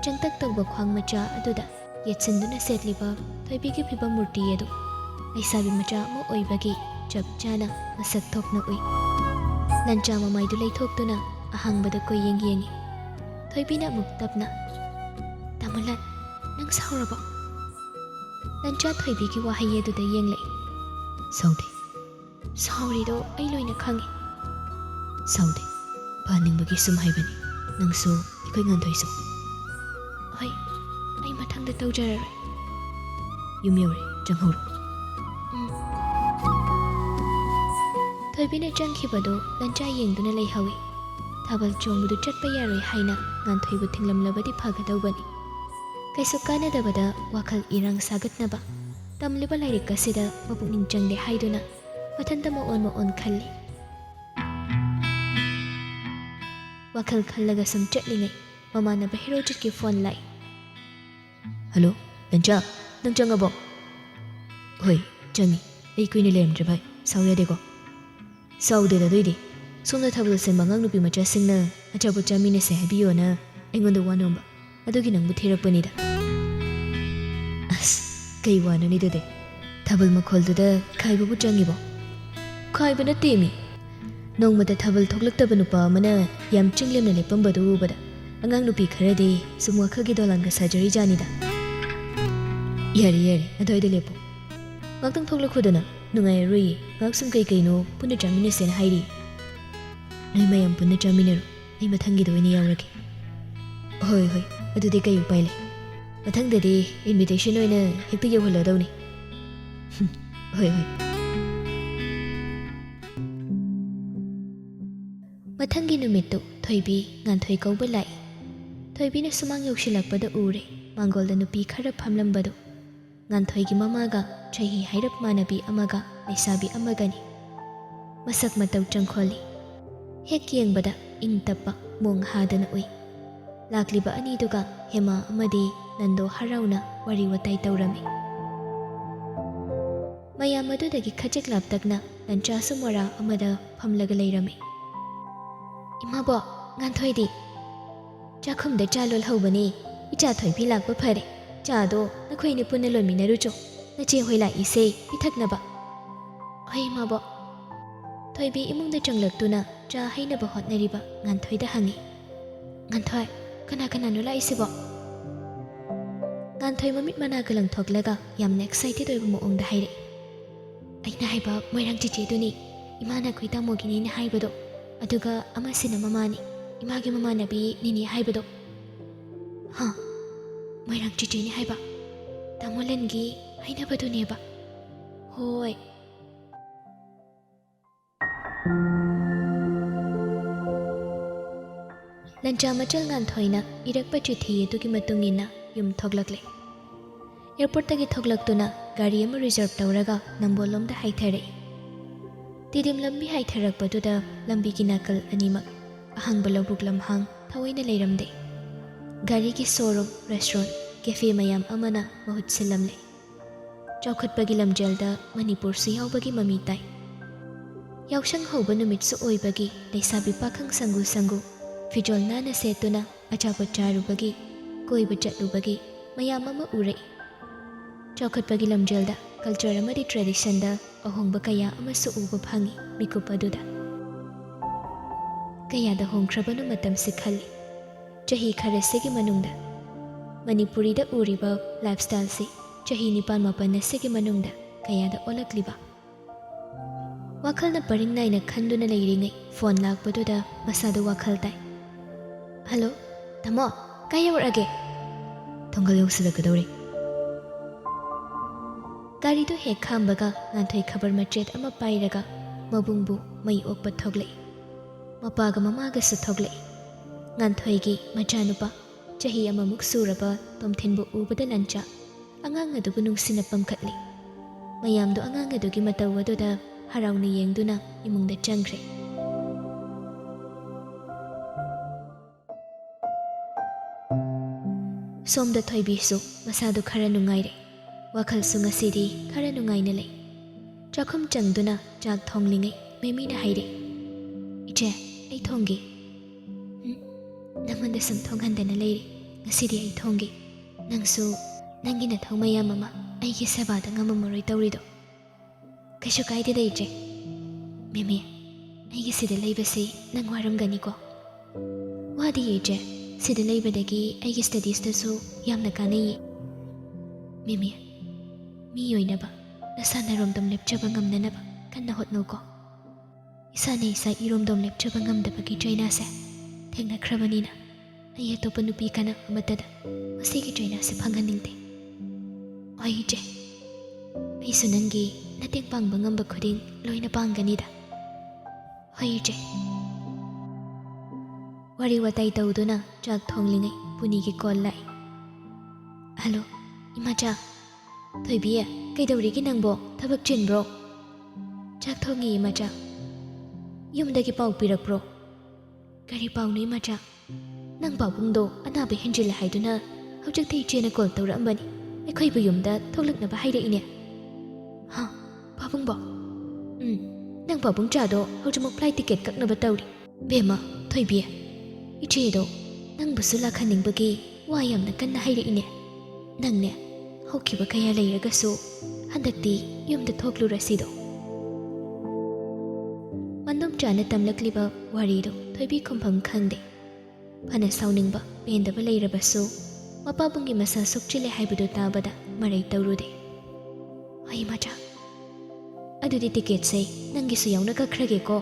ꯆꯪꯇꯛ ꯇꯧꯕ ꯈ꯭ꯋꯥꯡ ꯃꯆꯥ ꯑꯗꯨꯗ ꯌꯦꯠꯁꯤꯟꯗꯨꯅ ꯁꯦꯠꯂꯤꯕ ꯊꯣꯏꯕꯤꯒꯤ ꯐꯤꯕꯝ ꯃꯨꯔꯇꯤ ꯑꯗꯨ ꯂꯩꯁꯥꯕꯤ ꯃꯆꯥ ꯑꯃ ꯑꯣꯏꯕꯒꯤ ꯆꯞ ꯆꯥꯅ ꯃꯁꯛ ꯊꯣꯛꯅ ꯎꯏ ꯂꯟꯆꯥ ꯃꯃꯥꯏꯗꯨ ꯂꯩꯊꯣꯛꯇꯨꯅ ꯑꯍꯥꯡꯕꯗ ꯀꯣꯏꯌꯦꯡ ꯌꯦꯡꯉꯤ ꯊꯣꯏꯕꯤꯅ ꯑꯃꯨꯛ ꯇꯞꯅ ꯇꯥꯃꯣꯂꯟ ꯅꯪ ꯁꯥꯎꯔꯕꯣ ꯂꯟꯆꯥ ꯊꯣꯏꯕꯤꯒꯤ ꯋꯥꯍꯩ ꯑꯗꯨꯗ ꯌꯦꯡꯂꯛꯏ ꯁꯥꯎꯗꯦ ꯁꯥꯎꯔꯤꯗꯣ ꯑꯩ ꯂꯣꯏꯅ ꯈꯪꯉꯤ ꯁꯥꯎꯗꯦ ꯐꯍꯟꯅꯤꯡꯕꯒꯤ ꯁꯨꯝ ꯍꯥꯏꯕꯅꯤ ꯅꯪꯁꯨ ꯑꯩꯈꯣꯏ ꯉꯥꯟꯊꯣꯏꯁꯨ ꯍꯣꯏ ꯑꯩ ꯃꯊꯪꯗ ꯇꯧꯖꯔꯔꯣꯏ ꯌꯨꯝ ꯌꯧꯔꯦ ꯆꯪꯍꯧꯔꯣ ꯊꯣꯏꯕꯤꯅ ꯆꯪꯈꯤꯕꯗꯨ ꯂꯟꯆꯥ ꯌꯦꯡꯗꯨꯅ ꯂꯩꯍꯧꯏ ꯊꯥꯕꯜ ꯆꯣꯡꯕꯗꯨ ꯆꯠꯄ ꯌꯥꯔꯣꯏ ꯍꯥꯏꯅ ꯉꯥꯟꯊꯣꯏꯕꯨ ꯊꯤꯡꯂꯝꯂꯕꯗꯤ ꯐꯒꯗꯧꯕꯅꯤ ꯀꯩꯁꯨ ꯀꯥꯟꯅꯗꯕꯗ ꯋꯥꯈꯜ ꯏꯔꯥꯡ ꯁꯥꯒꯠꯅꯕ ꯇꯝꯂꯤꯕ ꯂꯥꯏꯔꯤꯛ ꯑꯁꯤꯗ ꯃꯄꯨꯛꯅꯤꯡ ꯆꯪꯗꯦ ꯍꯥꯏꯗꯨꯅ ꯃꯊꯟꯇ ꯃꯑꯣꯟ ꯈꯜꯂꯤ ꯋꯥꯈꯜ ꯈꯜꯂꯒ ꯁꯨꯝ ꯆꯠꯂꯤꯉꯩ ꯃꯃꯥꯟꯅꯕ ꯍꯦꯔꯣꯖꯤꯠꯀꯤ ꯐꯣꯟ ꯂꯥꯛꯏ ꯍꯜꯂꯣ ꯂꯟꯆꯥ ꯅꯪ ꯆꯪꯉꯕꯣ ꯍꯣꯏ ꯆꯪꯉꯤ ꯑꯩ ꯀꯨꯏꯅ ꯂꯩꯔꯝꯗ꯭ꯔꯦ ꯚꯥꯏ ꯁꯥꯎ ꯌꯥꯗꯦꯀꯣ ꯁꯥꯎꯗꯦꯗ ꯑꯗꯨꯏꯗꯤ ꯁꯣꯝꯗ ꯊꯥꯕꯜ ꯁꯤꯟꯕ ꯑꯉꯥꯡ ꯅꯨꯄꯤ ꯃꯆꯥꯁꯤꯡꯅ ꯑꯆꯥꯄꯣꯠ ꯆꯥꯃꯤꯟꯅꯁꯦ ꯍꯥꯏꯕꯤꯌꯣꯅ ꯑꯩꯉꯣꯟꯗ ꯋꯥ ꯅꯣꯝꯕ ꯑꯗꯨꯒꯤ ꯅꯪꯕꯨ ꯊꯤꯔꯛꯄꯅꯤꯗ ꯑꯁ ꯀꯩ ꯋꯥꯅꯣꯅꯤ ꯑꯗꯨꯗꯤ ꯊꯥꯕꯜ ꯃꯈꯣꯜꯗꯨꯗ ꯈꯥꯏꯕꯕꯨ ꯆꯪꯉꯤꯕꯣ ꯈꯥꯏꯕ ꯅꯠꯇꯦꯃꯤ ꯅꯣꯡꯃꯗ ꯊꯥꯕꯜ ꯊꯣꯛꯂꯛꯇꯕ ꯅꯨꯄꯥ ꯑꯃꯅ ꯌꯥꯝ ꯆꯤꯡꯂꯦꯝꯅ ꯂꯦꯞꯄꯝꯕꯗꯨ ꯎꯕꯗ ꯑꯉꯥꯡ ꯅꯨꯄꯤ ꯈꯔꯗꯤ ꯁꯨꯝ ꯋꯥꯈꯜꯒꯤ ꯗꯣꯂꯥꯟꯒ ꯁꯥꯖꯔꯤꯖꯥꯅꯤꯗ ꯌꯥꯔꯦ ꯑꯗꯨꯋꯥꯏꯗ ꯂꯦꯞꯄꯣ ꯉꯥꯛꯇꯪ ꯊꯣꯛꯂꯛꯈꯣꯗꯅ ꯅꯨꯡꯉꯥꯏꯔꯔꯣꯏꯌꯦ ꯉꯥꯏꯍꯥꯛ ꯁꯨꯝ ꯀꯩꯅꯣ ꯄꯨꯟꯅ ꯆꯥꯃꯤꯟꯅꯁꯦꯅ ꯍꯥꯏꯔꯤ ꯅꯣꯏ ꯃꯌꯥꯝ ꯄꯨꯟꯅ ꯆꯥꯃꯤꯟꯅꯔꯣ ꯑꯩ ꯃꯊꯪꯒꯤꯗ ꯑꯣꯏꯅ ꯌꯥꯎꯔꯒꯦ ꯍꯣꯏ ꯑꯗꯨꯗꯤ ꯀꯩ ꯎꯄꯥꯏ ꯂꯩ ꯃꯊꯪꯗꯗꯤ ꯏꯟꯚꯤꯇꯦꯁꯟ ꯑꯣꯏꯅ ꯍꯦꯛꯇ ꯌꯧꯍꯜꯂꯗꯧꯅꯤ ꯍꯣꯏ ꯃꯊꯪꯒꯤ ꯅꯨꯃꯤꯠꯇꯨ ꯊꯣꯏꯕꯤ ꯉꯥꯟꯊꯣꯏ ꯀꯧꯕ ꯂꯥꯛꯏ ꯊꯣꯏꯕꯤꯅ ꯁꯨꯃꯥꯡ ꯌꯧꯁꯤꯜꯂꯛꯄꯗ ꯎꯔꯦ ꯃꯥꯡꯒꯣꯜꯗ ꯅꯨꯄꯤ ꯈꯔ ꯐꯝꯂꯝꯕꯗꯨ ꯉꯥꯟꯊꯣꯏꯒꯤ ꯃꯃꯥꯒ ꯆꯍꯤ ꯍꯥꯏꯔꯞ ꯃꯥꯟꯅꯕꯤ ꯑꯃꯒ ꯂꯩꯁꯥꯕꯤ ꯑꯃꯒꯅꯤ ꯃꯁꯛ ꯃꯇꯧ ꯆꯪꯈꯣꯜꯂꯤ ꯍꯦꯛ ꯌꯦꯡꯕꯗ ꯏꯪ ꯇꯞꯄ ꯃꯣꯡ ꯍꯥꯗꯅ ꯎꯏ ꯂꯥꯛꯂꯤꯕ ꯑꯅꯤꯗꯨꯒ ꯍꯦꯃꯥ ꯑꯃꯗꯤ ꯅꯟꯗꯣ ꯍꯔꯥꯎꯅ ꯋꯥꯔꯤ ꯋꯥꯇꯥꯏ ꯇꯧꯔꯝꯃꯤ ꯃꯌꯥꯝ ꯑꯗꯨꯗꯒꯤ ꯈꯖꯤꯛ ꯂꯥꯞꯇꯛꯅ ꯂꯟꯆꯥꯁꯨ ꯃꯣꯔꯥ ꯑꯃꯗ ꯐꯝꯂꯒ ꯂꯩꯔꯝꯃꯤ ꯏꯃꯥꯕꯣꯛ ꯉꯥꯟꯊꯣꯏꯗꯤ ꯆꯥꯛꯈꯨꯝꯗ ꯆꯥ ꯂꯣꯜꯍꯧꯕꯅꯤ ꯏꯆꯥ ꯊꯣꯏꯕꯤ ꯂꯥꯛꯄ ꯐꯔꯦ ꯆꯥꯗꯣ ꯅꯈꯣꯏꯅꯤ ꯄꯨꯟꯅ ꯂꯣꯟꯃꯤꯟꯅꯔꯨꯆꯣ ꯅꯆꯦ ꯍꯣꯏ ꯂꯥꯛꯏꯁꯦ ꯄꯤꯊꯛꯅꯕ ꯍꯣꯏ ꯏꯃꯥꯕꯣꯛ ꯊꯣꯏꯕꯤ ꯏꯃꯨꯡꯗ ꯆꯪꯂꯛꯇꯨꯅ ꯆꯥ ꯍꯩꯅꯕ ꯍꯣꯠꯅꯔꯤꯕ ꯉꯥꯟꯊꯣꯏꯗ ꯍꯪꯉꯤ ꯉꯥꯟꯊꯣꯏ ꯀꯅꯥꯅꯣ ꯂꯥꯛꯏꯁꯤꯕꯣ ꯉꯥꯟꯊꯣꯏ ꯃꯃꯤꯠ ꯃꯅꯥꯒ ꯂꯪꯊꯣꯛꯂꯒ ꯌꯥꯝꯅ ꯑꯦꯛꯁꯥꯏꯇꯦꯗ ꯑꯣꯏꯕ ꯃꯑꯣꯡꯗ ꯍꯥꯏꯔꯛꯏ ꯑꯩꯅ ꯍꯥꯏꯕ ꯃꯣꯏꯔꯥꯡ ꯆꯤꯆꯦꯗꯨꯅꯤ ꯏꯃꯥꯅ ꯑꯩꯈꯣꯏ ꯇꯥꯃꯣꯒꯤꯅꯦꯅ ꯍꯥꯏꯕꯗꯣ ꯑꯗꯨꯒ ꯑꯃꯁꯤꯅ ꯃꯃꯥꯅꯤ ꯏꯃꯥꯒꯤ ꯃꯃꯥꯟꯅꯕꯤ ꯅꯤꯅꯦ ꯍꯥꯏꯕꯗꯣ ꯍꯥ ꯃꯣꯏꯔꯥꯡ ꯆꯤꯆꯦꯅꯤ ꯍꯥꯏꯕ ꯇꯥꯃꯣꯂꯟꯒꯤ ꯍꯥꯏꯅꯕꯗꯨꯅꯦꯕ ꯍꯣꯏ ꯂꯟꯆꯥ ꯃꯆꯜ ꯉꯥꯟꯊꯣꯏꯅ ꯏꯔꯛꯄ ꯆꯤꯊꯤ ꯑꯗꯨꯒꯤ ꯃꯇꯨꯡ ꯏꯟꯅ ꯌꯨꯝ ꯊꯣꯛꯂꯛꯂꯦ ꯑꯦꯌꯔꯄꯣꯔꯠꯇꯒꯤ ꯊꯣꯛꯂꯛꯇꯨꯅ ꯒꯥꯔꯤ ꯑꯃ ꯔꯤꯖꯔꯚ ꯇꯧꯔꯒ ꯅꯝꯕꯣꯜꯂꯣꯝꯗ ꯍꯥꯏꯊꯔꯛꯏ ꯇꯤꯗꯤꯝ ꯂꯝꯕꯤ ꯍꯥꯏꯊꯔꯛꯄꯗꯨꯗ ꯂꯝꯕꯤꯒꯤ ꯅꯥꯀꯜ ꯑꯅꯤꯃꯛ ꯑꯍꯥꯡꯕ ꯂꯧꯕꯨꯛ ꯂꯝꯍꯥꯡ ꯊꯑꯣꯏꯅ ꯂꯩꯔꯝꯗꯦ ꯒꯥꯔꯤꯒꯤ ꯁꯣꯔꯨꯝ ꯔꯦꯁꯇꯨꯔꯦꯟꯠ ꯀꯦꯐꯦ ꯃꯌꯥꯝ ꯑꯃꯅ ꯃꯍꯨꯠ ꯁꯤꯜꯂꯝꯂꯦ ꯆꯥꯎꯈꯠꯄꯒꯤ ꯂꯝꯖꯦꯜꯗ ꯃꯅꯤꯄꯨꯔꯁꯨ ꯌꯥꯎꯕꯒꯤ ꯃꯃꯤ ꯇꯥꯏ ꯌꯥꯎꯁꯪ ꯍꯧꯕ ꯅꯨꯃꯤꯠꯁꯨ ꯑꯣꯏꯕꯒꯤ ꯂꯩꯁꯥꯕꯤ ꯄꯥꯈꯪ ꯁꯪꯒꯨ ꯐꯤꯖꯣꯜ ꯅꯥꯟꯅ ꯁꯦꯠꯇꯨꯅ ꯑꯆꯥꯄꯣꯠ ꯆꯥꯔꯨꯕꯒꯤ ꯀꯣꯏꯕ ꯆꯠꯂꯨꯕꯒꯤ ꯃꯌꯥꯝ ꯑꯃ ꯎꯔꯛꯏ ꯆꯥꯎꯈꯠꯄꯒꯤ ꯂꯝꯖꯦꯜꯗ ꯀꯜꯆꯔ ꯑꯃꯗꯤ ꯇ꯭ꯔꯦꯗꯤꯁꯟꯗ ꯑꯍꯣꯡꯕ ꯀꯌꯥ ꯑꯃꯁꯨ ꯎꯕ ꯐꯪꯏ ꯃꯤꯀꯨꯞ ꯑꯗꯨꯗ ꯀꯌꯥꯗ ꯍꯣꯡꯈ꯭ꯔꯕꯅꯣ ꯃꯇꯝꯁꯤ ꯈꯜꯂꯤ ꯆꯍꯤ ꯈꯔꯁꯤꯒꯤ ꯃꯅꯨꯡꯗ ꯃꯅꯤꯄꯨꯔꯤꯗ ꯎꯔꯤꯕ ꯂꯥꯏꯐꯁ꯭ꯇꯥꯏꯜꯁꯤ ꯆꯍꯤ 9-10 ꯑꯁꯤꯒꯤ ꯃꯅꯨꯡꯗ ꯀꯌꯥꯗ ꯑꯣꯜꯂꯛꯂꯤꯕ ꯋꯥꯈꯜꯅ ꯄꯔꯤꯡ ꯅꯥꯏꯅ ꯈꯟꯗꯨꯅ ꯂꯩꯔꯤꯉꯩ ꯐꯣꯟ ꯂꯥꯛꯄꯗꯨꯗ ꯃꯁꯥꯗ ꯋꯥꯈꯜ ꯇꯥꯏ ꯍꯜꯂꯣ ꯇꯥꯃꯣ ꯀꯥꯏ ꯌꯧꯔꯛꯑꯒꯦ ꯊꯣꯡꯒꯜ ꯌꯧꯁꯤꯜꯂꯛꯀꯗꯧꯔꯦ ꯒꯥꯔꯤꯗꯨ ꯍꯦꯛ ꯈꯥꯝꯕꯒ ꯉꯥꯟꯊꯣꯏ ꯈꯕꯔ ꯃꯆꯦꯠ ꯑꯃ ꯄꯥꯏꯔꯒ ꯃꯕꯨꯡꯕꯨ ꯃꯩ ꯑꯣꯛꯄ ꯊꯣꯛꯂꯛꯏ ꯃꯄꯥꯒ ꯃꯃꯥꯒꯁꯨ ꯊꯣꯛꯂꯛꯏ ꯉꯥꯟꯊꯣꯏꯒꯤ ꯃꯆꯥꯅꯨꯄꯥ ꯆꯍꯤ ꯑꯃꯃꯨꯛ ꯁꯨꯔꯕ ꯇꯣꯝꯊꯤꯟꯕꯨ ꯎꯕꯗ ꯂꯟꯆꯥ ꯑꯉꯥꯡ ꯑꯗꯨꯕꯨ ꯅꯨꯡꯁꯤꯅ ꯄꯝꯈꯠꯂꯤ ꯃꯌꯥꯝꯗꯣ ꯑꯉꯥꯡ ꯑꯗꯨꯒꯤ ꯃꯇꯧ ꯑꯗꯨꯗ ꯍꯔꯥꯎꯅ ꯌꯦꯡꯗꯨꯅ ꯏꯃꯨꯡꯗ ꯆꯪꯈ꯭ꯔꯦ ꯁꯣꯝꯗ ꯊꯣꯏꯕꯤꯁꯨ ꯃꯁꯥꯗꯨ ꯈꯔ ꯅꯨꯡꯉꯥꯏꯔꯦ ꯋꯥꯈꯜꯁꯨ ꯉꯁꯤꯗꯤ ꯈꯔ ꯅꯨꯡꯉꯥꯏꯅ ꯂꯩ ꯆꯥꯛꯈꯨꯝ ꯆꯪꯗꯨꯅ ꯆꯥꯛ ꯊꯣꯡꯂꯤꯉꯩ ꯃꯦꯃꯤꯅ ꯍꯥꯏꯔꯛꯏ ꯏꯆꯦ ꯑꯩ ꯊꯣꯡꯒꯦ ꯅꯪꯉꯣꯟꯗ ꯁꯨꯝ ꯊꯣꯡꯍꯟꯗꯅ ꯂꯩꯔꯤ ꯉꯁꯤꯗꯤ ꯑꯩ ꯊꯣꯡꯒꯦ ꯅꯪꯁꯨ ꯅꯪꯒꯤ ꯅꯊꯧ ꯃꯌꯥꯝ ꯑꯃ ꯑꯩꯒꯤ ꯁꯦꯕꯥꯗ ꯉꯝꯃꯝꯃꯔꯣꯏ ꯇꯧꯔꯤꯗꯣ ꯀꯩꯁꯨ ꯀꯥꯏꯗꯦꯗ ꯏꯆꯦ ꯃꯦꯃꯤ ꯑꯩꯒꯤ ꯁꯤꯗ ꯂꯩꯕꯁꯤ ꯅꯪ ꯋꯥꯔꯝꯒꯅꯤꯀꯣ ꯋꯥꯗꯤꯌꯦ ꯏꯆꯦ ꯁꯤꯗ ꯂꯩꯕꯗꯒꯤ ꯑꯩꯒꯤ ꯁ꯭ꯇꯗꯤꯁꯇꯁꯨ ꯌꯥꯝꯅ ꯀꯥꯟꯅꯩꯌꯦ ꯃꯦꯃꯤ ꯃꯤ ꯑꯣꯏꯅꯕ ꯅꯁꯥꯅꯔꯣꯝꯗꯣꯝ ꯂꯦꯞꯆꯕ ꯉꯝꯅꯅꯕ ꯀꯟꯅ ꯍꯣꯠꯅꯧꯀꯣ ꯏꯁꯥꯅ ꯏꯁꯥ ꯏꯔꯣꯝꯗꯣꯝ ꯂꯦꯞꯆꯕ ꯉꯝꯗꯕꯒꯤ ꯆꯩꯅꯥꯁꯦ ꯊꯦꯡꯅꯈ꯭ꯔꯕꯅꯤꯅ ꯑꯩ ꯑꯇꯣꯞꯄ ꯅꯨꯄꯤ ꯀꯅꯥ ꯑꯃꯠꯇꯗ ꯃꯁꯤꯒꯤ ꯆꯩꯅꯥꯁꯦ ꯐꯪꯍꯟꯅꯤꯡꯗꯦ ꯍꯣꯏ ꯏꯆꯦ ꯑꯩꯁꯨ ꯅꯪꯒꯤ ꯃꯇꯦꯡ ꯄꯥꯡꯕ ꯉꯝꯕ ꯈꯨꯗꯤꯡ ꯂꯣꯏꯅ ꯄꯥꯡꯒꯅꯤꯗ ꯍꯣꯏ ꯏꯆꯦ ꯋꯥꯔꯤ ꯋꯥꯇꯥꯏ ꯇꯧꯗꯨꯅ ꯆꯥꯛ ꯊꯣꯡꯂꯤꯉꯩ ꯄꯨꯅꯤꯒꯤ ꯀꯣꯜ ꯂꯥꯛꯏ ꯍꯜꯂꯣ ꯏꯃꯥꯆꯥ ꯊꯣꯏꯕꯤ ꯀꯩꯗꯧꯔꯤꯒꯦ ꯅꯪꯕꯣ ꯊꯕꯛ ꯆꯤꯟꯕ꯭ꯔꯣ ꯆꯥꯛ ꯊꯣꯡꯉꯤ ꯏꯃꯥꯆꯥ ꯌꯨꯝꯗꯒꯤ ꯄꯥꯎ ꯄꯤꯔꯛꯄ꯭ꯔꯣ ꯀꯔꯤ ꯄꯥꯎꯅꯣ ꯏꯃꯥꯆꯥ ꯅꯪ ꯄꯥꯕꯨꯡꯗꯣ ꯑꯅꯥꯕ ꯍꯦꯟꯖꯤꯜꯂꯦ ꯍꯥꯏꯗꯨꯅ ꯍꯧꯖꯤꯛꯇꯤ ꯏꯆꯦꯅ ꯀꯣꯜ ꯇꯧꯔꯛꯑꯝꯕꯅꯤ ꯑꯩꯈꯣꯏꯕꯨ ꯌꯨꯝꯗ ꯊꯣꯛꯂꯛꯅꯕ ꯍꯥꯏꯔꯛꯏꯅꯦ ꯍꯥ ꯄꯥꯕꯨꯡꯕꯣ ꯅꯪ ꯄꯥꯕꯨꯡ ꯆꯥꯗꯣ ꯍꯧꯖꯤꯛꯃꯛ ꯐ꯭ꯂꯥꯏꯠ ꯇꯤꯀꯦꯠ ꯀꯛꯅꯕ ꯇꯧꯔꯤ ꯕꯦꯝꯃ ꯊꯣꯏꯕꯤ ꯏꯆꯦꯗꯣ ꯅꯪꯕꯨꯁꯨ ꯂꯥꯛꯍꯟꯅꯤꯡꯕꯒꯤ ꯋꯥ ꯌꯥꯝꯅ ꯀꯟꯅ ꯍꯥꯏꯔꯛꯏꯅꯦ ꯅꯪꯅꯦ ꯍꯧꯈꯤꯕ ꯀꯌꯥ ꯂꯩꯔꯒꯁꯨ ꯍꯟꯗꯛꯇꯤ ꯌꯨꯝꯗ ꯊꯣꯛꯂꯨꯔꯁꯤꯗꯣ ꯃꯟꯗꯣꯝ ꯆꯥꯅ ꯇꯝꯂꯛꯂꯤꯕ ꯋꯥꯔꯤꯗꯣ ꯊꯣꯏꯕꯤ ꯈꯨꯝꯐꯝ ꯈꯪꯗꯦ ꯐꯅ ꯁꯥꯎꯅꯤꯡꯕ ꯄꯦꯟꯗꯕ ꯂꯩꯔꯕꯁꯨ ꯃꯄꯥꯕꯨꯡꯒꯤ ꯃꯁꯥ ꯁꯣꯛꯆꯤꯜꯂꯦ ꯍꯥꯏꯕꯗꯨ ꯇꯥꯕꯗ ꯃꯔꯩ ꯇꯧꯔꯨꯗꯦ ꯍꯣꯏ ꯃꯆꯥ ꯑꯗꯨꯗꯤ ꯇꯤꯀꯦꯠꯁꯦ ꯅꯪꯒꯤꯁꯨ ꯌꯥꯎꯅ ꯀꯛꯈ꯭ꯔꯒꯦꯀꯣ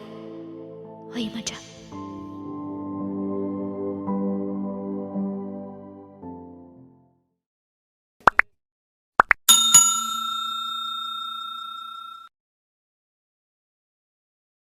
ꯍꯣꯏ ꯃꯆꯥ